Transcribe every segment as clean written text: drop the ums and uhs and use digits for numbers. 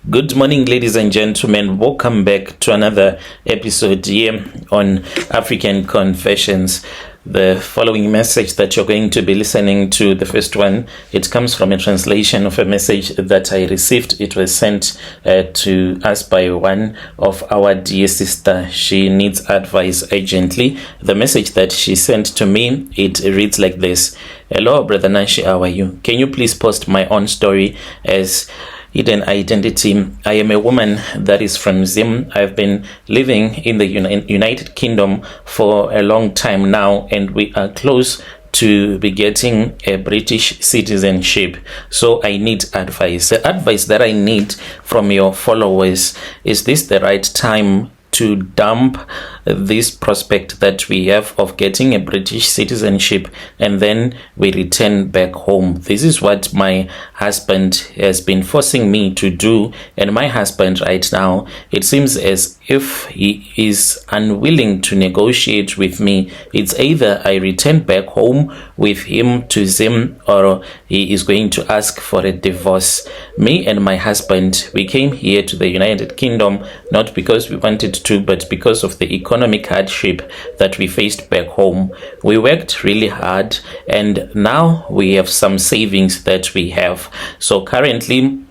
Good morning, ladies and gentlemen. Welcome back to another episode here on African Confessions. The following message that you're going to be listening to, the first one, it comes from a translation of a message that I received. It was sent to us by one of our dear sister. She needs advice urgently. The message that she sent to me, it reads like this. Hello, Brother Nashi, how are you? Can you please post my own story as hidden identity? I am a woman that is from Zim. I've been living in the United Kingdom for a long time now, and we are close to be getting a British citizenship. So I need advice. The advice that I need from your followers, is this the right time to dump this prospect that we have of getting a British citizenship and then we return back home? This is what my husband has been forcing me to do, and my husband right now, it seems as if he is unwilling to negotiate with me. It's either I return back home with him to Zim, or he is going to ask for a divorce. Me and my husband, we came here to the United Kingdom not because we wanted to, but because of the economic hardship that we faced back home. We worked really hard, and now we have some savings that we have. So currently,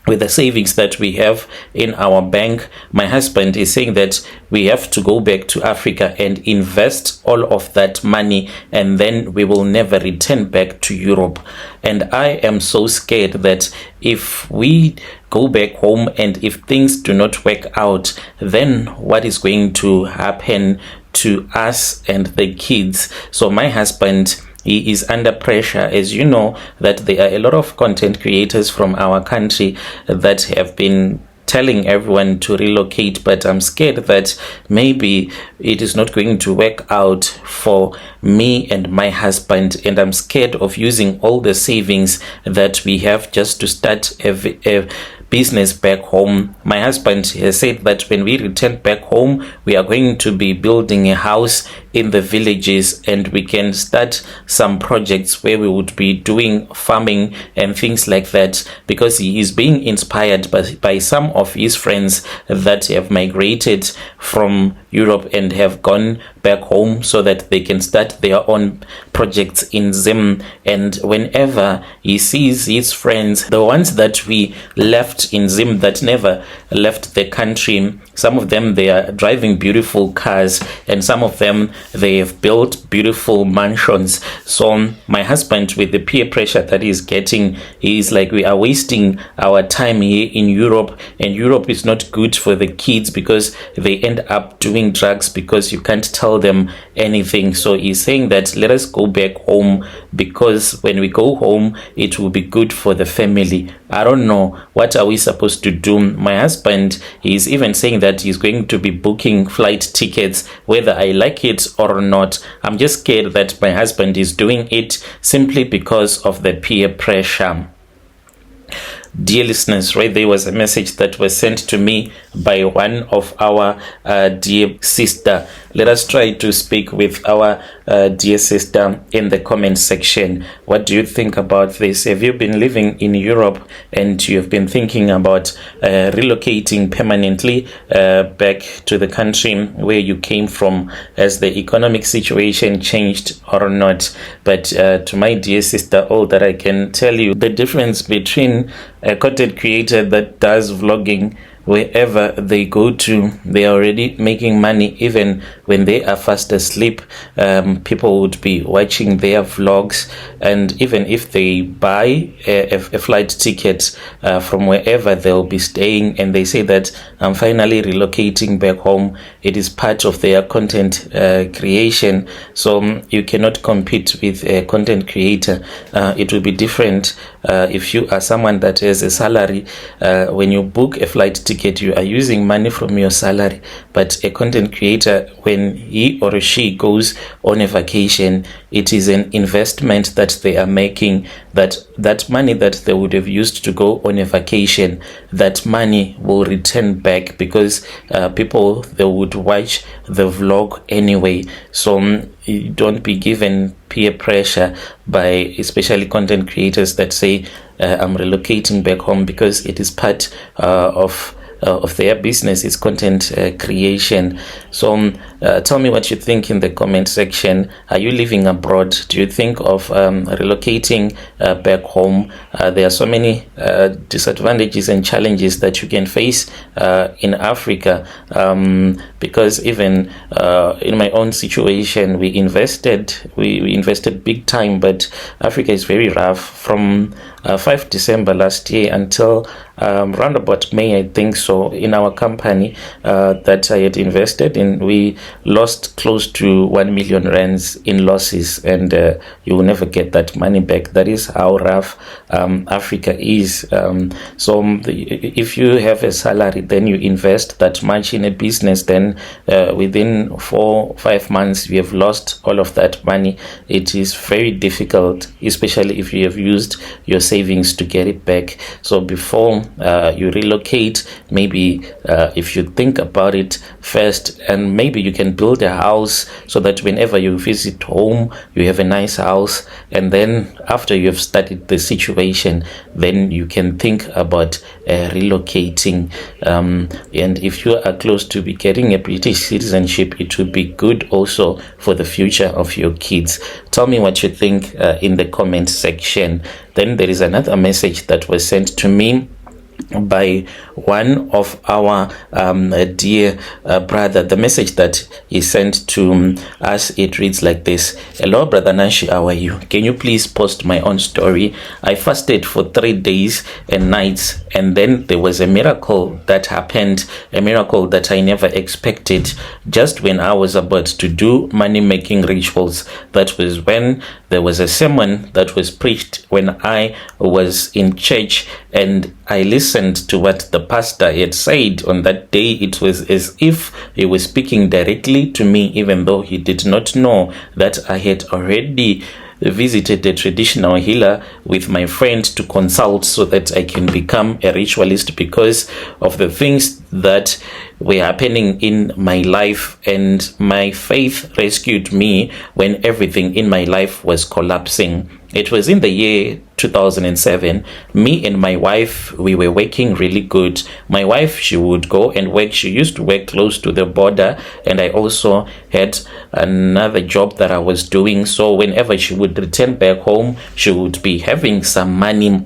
with the savings that we have in our bank, my husband is saying that we have to go back to Africa and invest all of that money, and then we will never return back to Europe. And I am so scared that if we go back home and if things do not work out, then what is going to happen to us and the kids? So my husband, he is under pressure. As you know, that there are a lot of content creators from our country that have been telling everyone to relocate, but I'm scared that maybe it is not going to work out for me and my husband, and I'm scared of using all the savings that we have just to start a business back home. My husband has said that when we return back home, we are going to be building a house in the villages, and we can start some projects where we would be doing farming and things like that, because he is being inspired by some of his friends that have migrated from Europe and have gone back home so that they can start their own projects in Zim. And whenever he sees his friends, the ones that we left in Zim that never left the country, some of them, they are driving beautiful cars, and some of them, they have built beautiful mansions. So my husband, with the peer pressure that he's getting, he is like, we are wasting our time here in Europe, and Europe is not good for the kids because they end up doing drugs because you can't tell them anything. So he's saying that let us go back home, because when we go home, it will be good for the family. I don't know, what are we supposed to do? My husband, he's even saying that he's going to be booking flight tickets whether I like it or not. I'm just scared that my husband is doing it simply because of the peer pressure. Dear listeners, right there was a message that was sent to me by one of our dear sister. Let us try to speak with our dear sister in the comment section. What do you think about this? Have you been living in Europe and you have been thinking about relocating permanently back to the country where you came from? Has the economic situation changed or not? But to my dear sister, all that I can tell you, the difference between a content creator that does vlogging, wherever they go to, they are already making money. Even when they are fast asleep, people would be watching their vlogs, and even if they buy a flight ticket from wherever they'll be staying, and they say that I'm finally relocating back home, it is part of their content creation. So you cannot compete with a content creator. It will be different if you are someone that has a salary. When you book a flight ticket, you are using money from your salary. But a content creator, when he or she goes on a vacation, it is an investment that they are making. that money that they would have used to go on a vacation, that money will return back, because people, they would watch the vlog anyway. So you don't be given peer pressure by especially content creators that say I'm relocating back home, because it is part of their business is content creation. So tell me what you think in the comment section. Are you living abroad? Do you think of relocating back home? There are so many disadvantages and challenges that you can face in Africa, because even in my own situation, we invested big time, but Africa is very rough. From 5 December last year until round about May, I think so, in our company that I had invested in, we lost close to 1 million rands in losses, and you will never get that money back. That is how rough Africa is. If you have a salary, then you invest that much in a business, then within 4-5 months you have lost all of that money. It is very difficult, especially if you have used your savings to get it back. So before you relocate, maybe if you think about it first, and maybe you can build a house so that whenever you visit home, you have a nice house, and then after you have studied the situation, then you can think about relocating. And if you are close to be getting a British citizenship, it would be good also for the future of your kids. Tell me what you think in the comment section. Then there is another message that was sent to me by one of our dear brother. The message that he sent to us, it reads like this: "Hello brother Nashi, how are you? Can you please post my own story? I fasted for 3 days and nights, and then there was a miracle that happened, a miracle that I never expected. Just when I was about to do money making rituals, that was when there was a sermon that was preached when I was in church, and I listened to what the pastor had said on that day. It was as if he was speaking directly to me, even though he did not know that I had already visited a traditional healer with my friend to consult so that I can become a ritualist, because of the things that were happening in my life, and my faith rescued me when everything in my life was collapsing." It was in the year 2007. Me and my wife, we were working really good. My wife, she would go and work. She used to work close to the border, and I also had another job that I was doing. So whenever she would return back home, she would be having some money.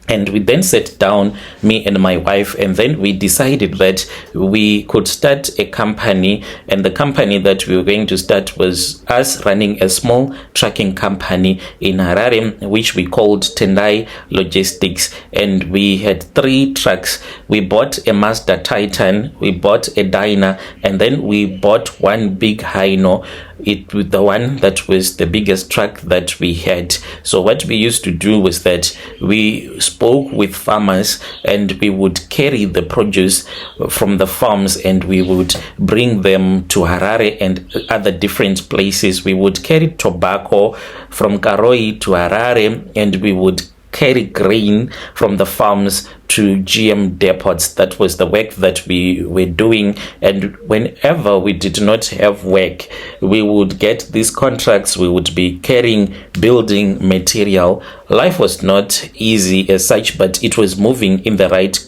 And we then sat down, me and my wife, and then we decided that we could start a company. And the company that we were going to start was us running a small trucking company in Harare, which we called Tendai Logistics. And we had 3 trucks. We bought a Mazda Titan, we bought a Dyna, and then we bought one big Hino. It was the one that was the biggest truck that we had. So what we used to do was that we spoke with farmers, and we would carry the produce from the farms, and we would bring them to Harare and other different places. We would carry tobacco from Karoi to Harare, and we would carry grain from the farms to GM depots. That was the work that we were doing. And whenever we did not have work, we would get these contracts. We would be carrying building material. Life was not easy as such, but it was moving in the right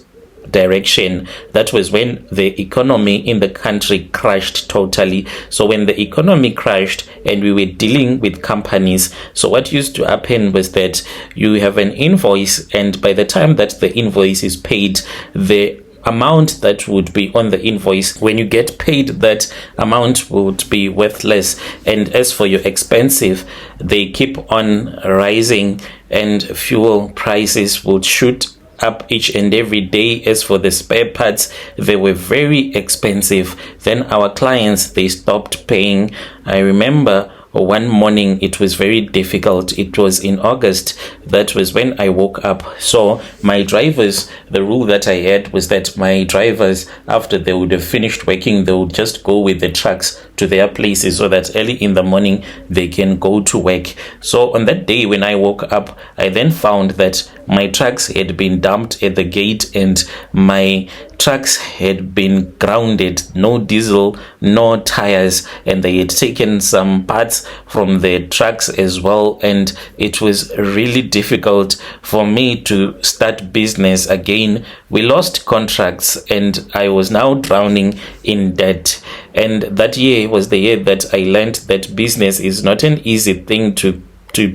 direction. That was when the economy in the country crashed totally. So when the economy crashed and we were dealing with companies, so what used to happen was that you have an invoice, and by the time that the invoice is paid, the amount that would be on the invoice, when you get paid, that amount would be worthless. And as for your expenses, they keep on rising, and fuel prices would shoot up each and every day. As for the spare parts, they were very expensive. Then our clients, they stopped paying. I remember one morning it was very difficult. It was in August. That was when I woke up. So my drivers, the rule that I had was that my drivers, after they would have finished working, they would just go with the trucks to their places so that early in the morning they can go to work. So on that day when I woke up, I then found that my trucks had been dumped at the gate and my trucks had been grounded, no diesel, no tires, and they had taken some parts from the trucks as well, and it was really difficult for me to start business again. We lost contracts and I was now drowning in debt. And that year was the year that I learned that business is not an easy thing to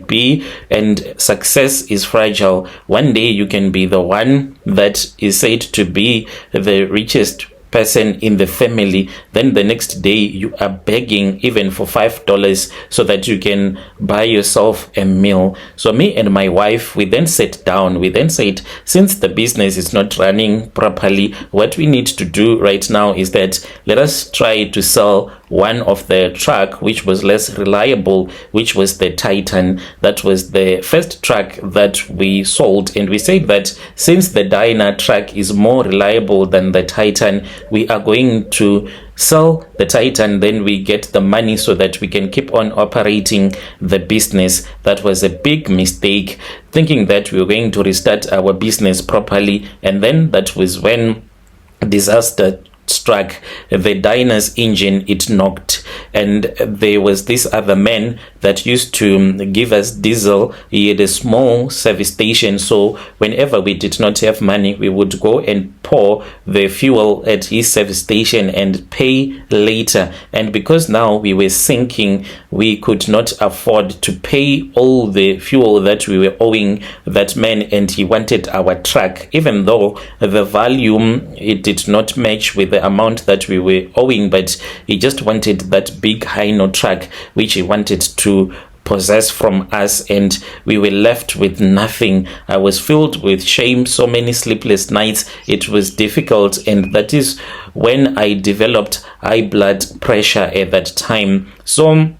be, and success is fragile. One day you can be the one that is said to be the richest person in the family, then the next day you are begging even for $5 so that you can buy yourself a meal. So me and my wife, we then sat down, we then said, since the business is not running properly, what we need to do right now is that let us try to sell one of the truck which was less reliable, which was the Titan. That was the first truck that we sold, and we said that since the Dyna truck is more reliable than the Titan, we are going to sell the Titan, then we get the money so that we can keep on operating the business. That was a big mistake, thinking that we were going to restart our business properly, and then that was when disaster struck. The Dyna's engine, it knocked, and there was this other man that used to give us diesel. He had a small service station, so whenever we did not have money, we would go and pour the fuel at his service station and pay later. And because now we were sinking, we could not afford to pay all the fuel that we were owing that man, and he wanted our truck, even though the volume, it did not match with the amount that we were owing, but he just wanted that big Hino truck which he wanted to possess from us, and we were left with nothing. I was filled with shame, so many sleepless nights. It was difficult, and that is when I developed high blood pressure at that time. So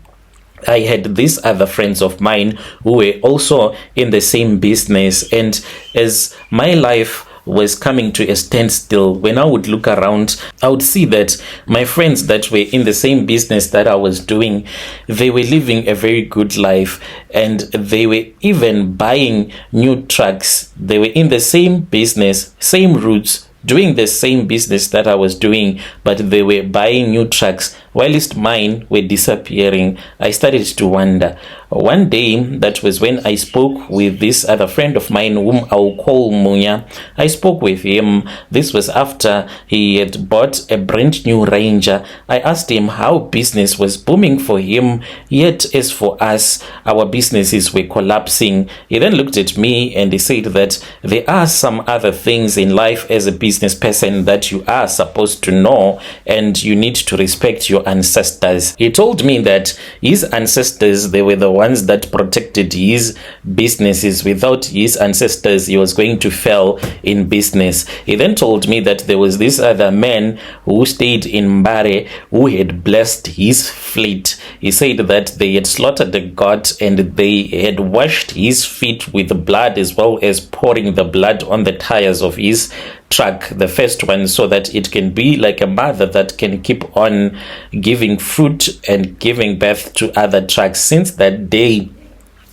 I had these other friends of mine who were also in the same business, and as my life was coming to a standstill, when I would look around, I would see that my friends that were in the same business that I was doing, they were living a very good life, and they were even buying new trucks. They were in the same business, same routes, doing the same business that I was doing, but they were buying new trucks, whilst mine were disappearing. I started to wonder. One day, that was when I spoke with this other friend of mine, whom I'll call Munya. I spoke with him. This was after he had bought a brand new Ranger. I asked him how business was booming for him, yet as for us, our businesses were collapsing. He then looked at me and he said that there are some other things in life as a business person that you are supposed to know, and you need to respect your ancestors. He told me that his ancestors, they were the ones that protected his businesses. Without his ancestors, he was going to fail in business. He then told me that there was this other man who stayed in Mbare who had blessed his fleet. He said that they had slaughtered the goat and they had washed his feet with blood, as well as pouring the blood on the tires of his truck, the first one, so that it can be like a mother that can keep on giving fruit and giving birth to other trucks. Since that day,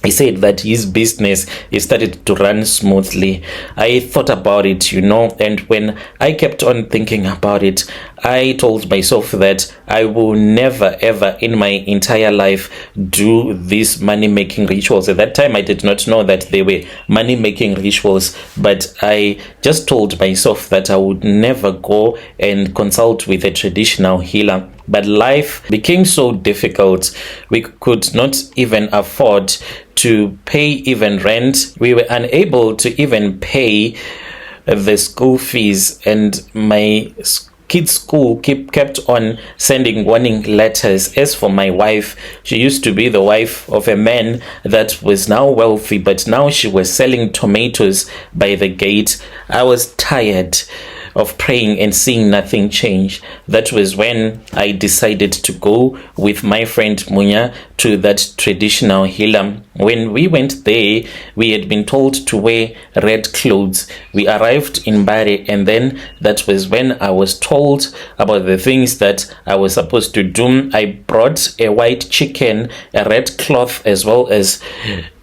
he said that his business started to run smoothly. I thought about it, and when I kept on thinking about it, I told myself that I will never ever in my entire life do these money-making rituals. At that time, I did not know that they were money-making rituals, but I just told myself that I would never go and consult with a traditional healer. But life became so difficult. We could not even afford to pay even rent. We were unable to even pay the school fees, and my kids' school kept on sending warning letters. As for my wife, she used to be the wife of a man that was now wealthy, but now she was selling tomatoes by the gate. I was tired. of praying and seeing nothing change. That was when I decided to go with my friend Munya to that traditional healer. When we went there, we had been told to wear red clothes. We arrived in Bari, and then that was when I was told about the things that I was supposed to do. I brought a white chicken, a red cloth, as well as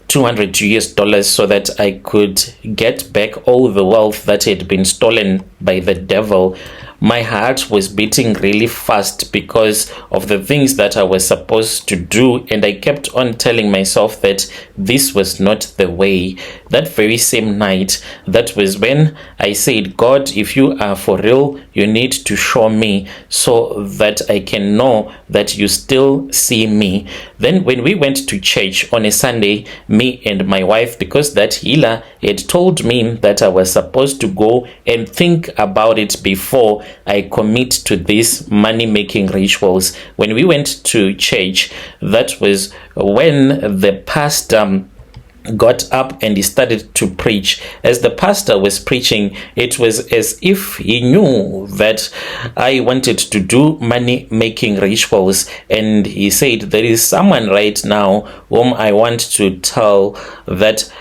$200 so that I could get back all the wealth that had been stolen by the devil. My heart was beating really fast because of the things that I was supposed to do, and I kept on telling myself that this was not the way. That very same night, that was when I said, God, if you are for real, you need to show me so that I can know that you still see me. Then when we went to church on a Sunday, me and my wife, because that healer had told me that I was supposed to go and think about it before I commit to these money-making rituals. When we went to church, that was when the pastor got up and he started to preach. As the pastor was preaching, it was as if he knew that I wanted to do money making rituals, and he said, there is someone right now whom I want to tell that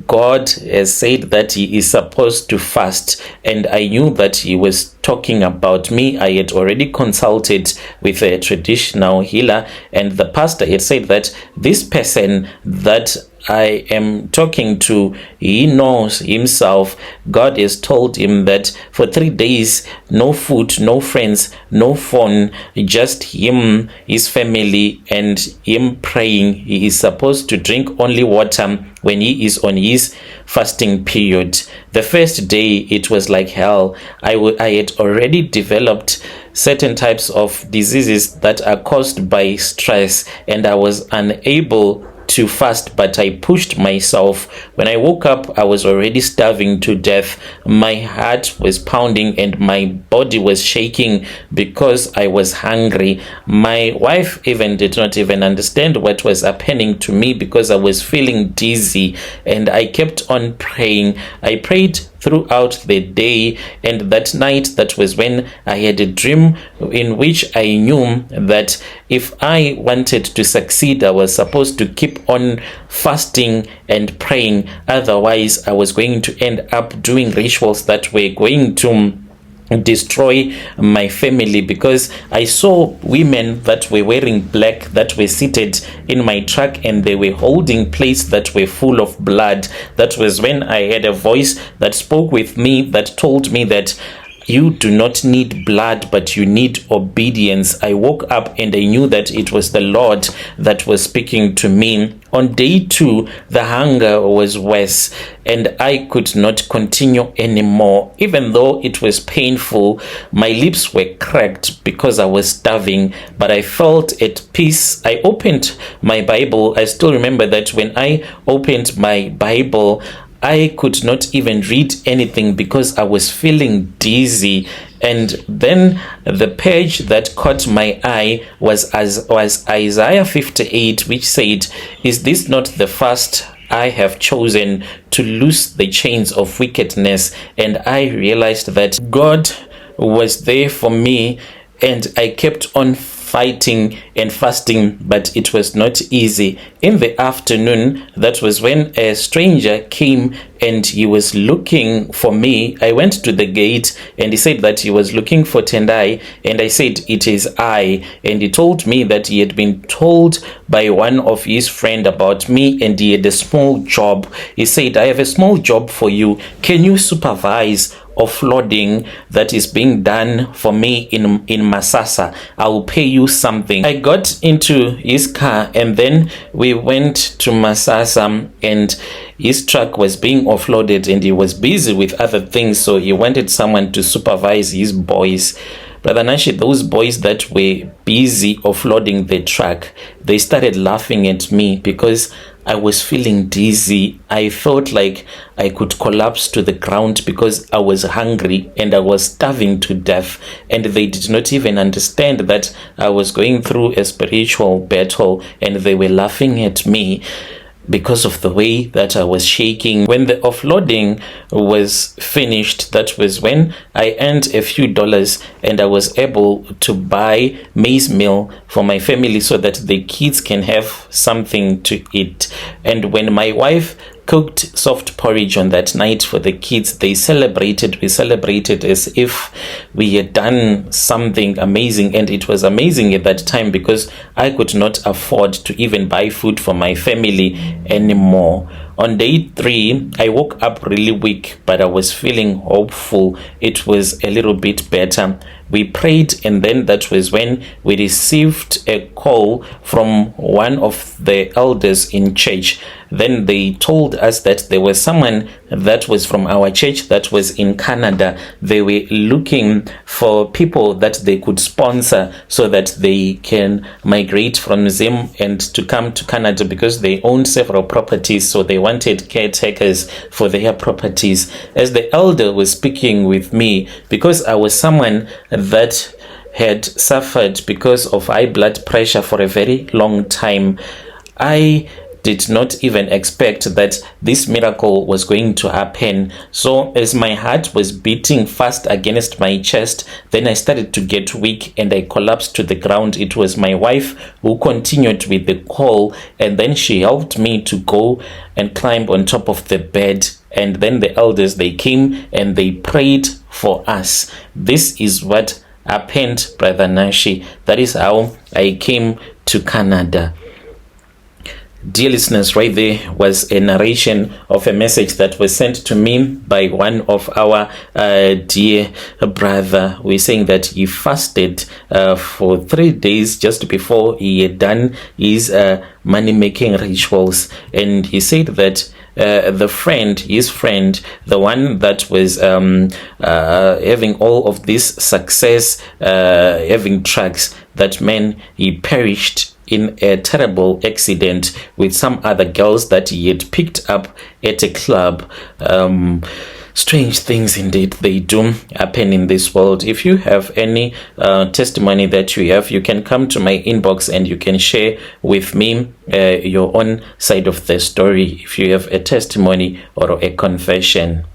God has said that he is supposed to fast. And I knew that he was talking about me. I had already consulted with a traditional healer, and the pastor had said that this person that I am talking to, he knows himself. God has told him that for 3 days, no food, no friends, no phone, just him, his family, and him praying. He is supposed to drink only water when he is on his fasting period. The first day, it was like hell. I had already developed certain types of diseases that are caused by stress, and I was unable to fast, but I pushed myself. When I woke up, I was already starving to death. My heart was pounding and my body was shaking because I was hungry. My wife even did not even understand what was happening to me because I was feeling dizzy, and I kept on praying. I prayed throughout the day, and that night, that was when I had a dream in which I knew that if I wanted to succeed, I was supposed to keep on fasting and praying. Otherwise, I was going to end up doing rituals that were going to destroy my family, because I saw women that were wearing black that were seated in my truck, and they were holding plates that were full of blood. That was when I had a voice that spoke with me that told me that you do not need blood, but you need obedience. I woke up and I knew that it was the Lord that was speaking to me. On day 2, the hunger was worse, and I could not continue anymore. Even though it was painful, my lips were cracked because I was starving, but I felt at peace. I opened my Bible. I still remember that when I opened my Bible, I could not even read anything because I was feeling dizzy. And then the page that caught my eye was Isaiah 58, which said, "Is this not the fast I have chosen to loose the chains of wickedness?" And I realized that God was there for me, and I kept on fighting and fasting, but it was not easy. In the afternoon, that was when a stranger came and he was looking for me. I went to the gate and he said that he was looking for Tendai, and I said, "It is I." And he told me that he had been told by one of his friend about me, and he had a small job. He said, "I have a small job for you. Can you supervise offloading that is being done for me in Masasa? I will pay you something." I got into his car, and then we went to Masasa, and his truck was being offloaded and he was busy with other things, so he wanted someone to supervise his boys. Brother Nashi, those boys that were busy offloading the truck, they started laughing at me because I was feeling dizzy. I felt like I could collapse to the ground because I was hungry and I was starving to death. And they did not even understand that I was going through a spiritual battle, and they were laughing at me. because of the way that I was shaking. When the offloading was finished, that was when I earned a few dollars and I was able to buy maize meal for my family so that the kids can have something to eat. And when my wife cooked soft porridge on that night for the kids, we celebrated as if we had done something amazing. And it was amazing at that time because I could not afford to even buy food for my family anymore. On day 3, I woke up really weak, but I was feeling hopeful. It was a little bit better. We prayed, and then that was when we received a call from one of the elders in church. Then they told us that there was someone that was from our church that was in Canada. They were looking for people that they could sponsor so that they can migrate from Zim and to come to Canada, because they owned several properties, so they wanted caretakers for their properties. As the elder was speaking with me, because I was someone that had suffered because of high blood pressure for a very long time, I did not even expect that this miracle was going to happen. So as my heart was beating fast against my chest, then I started to get weak and I collapsed to the ground. It was my wife who continued with the call, and then she helped me to go and climb on top of the bed. And then the elders, they came and they prayed for us. This is what happened, Brother Nashi. That is how I came to Canada. Dear listeners, right there was a narration of a message that was sent to me by one of our dear brother. We're saying that he fasted for 3 days just before he had done his money-making rituals. And he said that his friend, the one that was having all of this success, having trucks, that man, he perished in a terrible accident with some other girls that he had picked up at a club. Strange things indeed, they do happen in this world. If you have any testimony that you have, you can come to my inbox and you can share with me your own side of the story if you have a testimony or a confession.